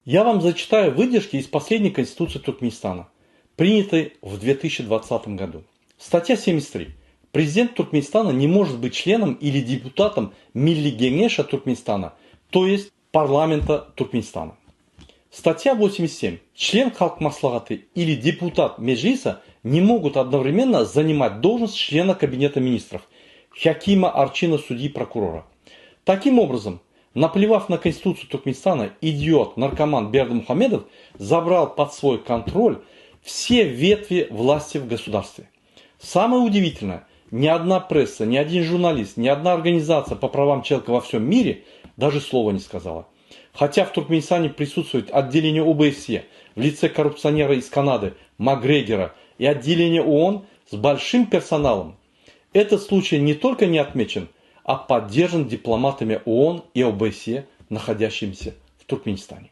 Я вам зачитаю выдержки из последней Конституции Туркменистана, принятой в 2020 году. Статья 73. Президент Туркменистана не может быть членом или депутатом Милли Кеңеша Туркменистана, то есть парламента Туркменистана. Статья 87. Член Халк Маслихаты или депутат Меджлиса не могут одновременно занимать должность члена Кабинета министров, хакима, арчина, судьи, прокурора. Таким образом, наплевав на Конституцию Туркменистана, идиот, наркоман Бердымухамедов забрал под свой контроль все ветви власти в государстве. Самое удивительное, ни одна пресса, ни один журналист, ни одна организация по правам человека во всем мире даже слова не сказала. Хотя в Туркменистане присутствует отделение ОБСЕ в лице коррупционера из Канады Макгрегора и отделение ООН с большим персоналом. Этот случай не только не отмечен, а поддержан дипломатами ООН и ОБСЕ, находящимися в Туркменистане.